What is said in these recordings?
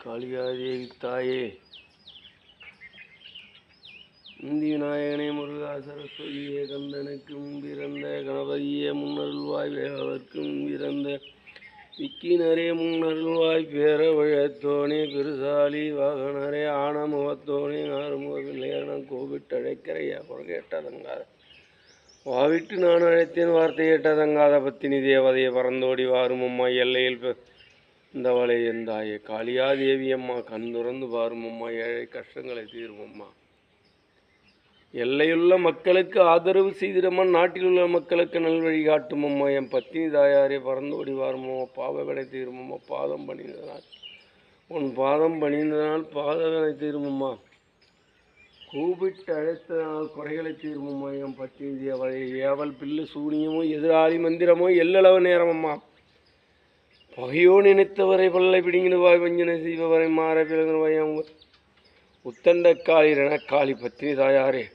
காளியாதேவி தாயே, இந்தி விநாயகனே, முருகா, சரஸ்வதியே, கந்தனுக்கு முன்பிறந்த கணபதியே, முன்னருள்வாய் வேகவர்க்கு முன்பிறந்த விக்கினரே, முன்னருள்வாய் பேரவழத்தோனே, பெருசாலி வாகனரே, ஆனமுகத்தோனே, ஆறுமுக பிள்ளையரணம் கோவிட்டழைக்கரையா குறகேட்டதங்காத வாவிட்டு நான் அழைத்தேன் வார்த்தை ஏட்டதங்காத பத்தினி தேவதையை பறந்தோடி வாரும் அம்மா எல்லையில் இந்தவளை எந்தாயே காளியாதேவி அம்மா கண் துறந்து பாரும் அம்மா ஏழை கஷ்டங்களை தீரும் அம்மா எல்லையுள்ள மக்களுக்கு ஆதரவு செய்திடம்மா நாட்டில் உள்ள மக்களுக்கு நல்வழி காட்டும் அம்மா என் பத்தினி தாயாரே பறந்தோடி வாருமோ பாவவினை தீருமம்மா பாதம் பணிந்ததனால் உன் பாதம் பணிந்ததனால் பாதவினை தீருமம்மா கூப்பிட்டு அழைத்ததனால் குறைகளை தீர்மம்மா என் பத்தினி தேவதை ஏவல் பில்லு சூனியமோ எதிராளி மந்திரமோ எல்லளவு நேரமம்மா பகையோ நினைத்தவரை பல்லை பிடிங்கிடுவாய் வஞ்சனை செய்பவரை மாற பிறகுவாய் உத்தண்டக்காளி ரணக்காளி பத்தினி தாயாரே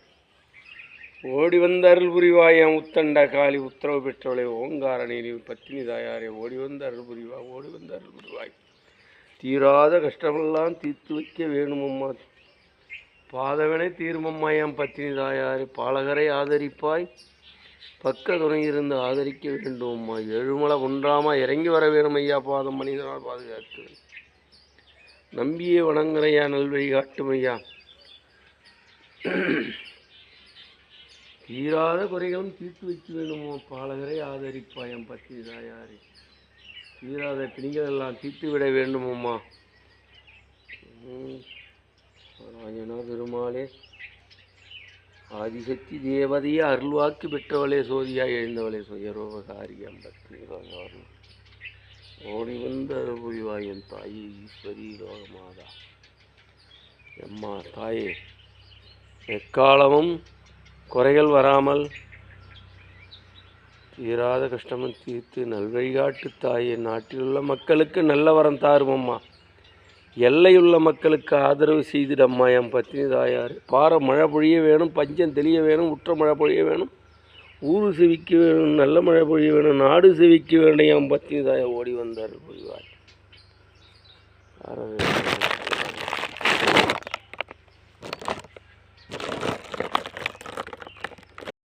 ஓடி வந்த அருள் புரிவாய் என் உத்தண்டக்காளி உத்தரவு பெற்றவளை ஓங்கார நீரி பத்தினி தாயாரே ஓடி வந்த அருள் புரிவாய் ஓடி வந்த அருள் புரிவாய் தீராத கஷ்டமெல்லாம் தீர்த்து வைக்க வேணுமம்மா பாதவனை தீர்மம்மா என் பத்தினி தாயாரே பாலகரை ஆதரிப்பாய் பக்க துணை இருந்து ஆதரிக்க வேண்டும் அம்மா எழுமலை ஒன்றாமல் இறங்கி வர வேணும் ஐயா பாதம் மனிதனால் பாதுகாத்து நம்பியே வணங்குறையா நல்வழி காட்டும் ஐயா தீராத குறைகளும் தீர்த்து வைக்க வேணுமோ பாலகரை ஆதரிப்பாய் என் பத்தினி தாயாரே தீராத பிணிகள் எல்லாம் தீர்த்து விட வேண்டுமம்மா ராஜனா பெருமாளே ஆதிசக்தி தேவதையே அருள்வாக்கு பெற்றவளே சோதியாய் எழுந்தவளே சுயரோபகாரி அம்பத்தி ஓடி வந்த அருள்புரிவாய் என் தாயே ஈஸ்வரி லோகமாதா எம்மா தாயே எக்காலமும் குறைகள் வராமல் தீராத கஷ்டமும் தீர்த்து நல்வழிகாட்டு தாயே நாட்டிலுள்ள மக்களுக்கு நல்ல வரம் தாருமம்மா எல்லையுள்ள மக்களுக்கு ஆதரவு செய்திடம்மா என் பத்தினி தாயார் பாறை மழை பொழிய வேணும் பஞ்சம் தெளிய வேணும் உற்ற மழை பொழிய வேணும் ஊரு செவிக்க வேணும் நல்ல மழை பொழிய வேணும் நாடு செவிக்க வேணும் என் பத்தினி தாயார் ஓடி வந்தார் பொழிவார்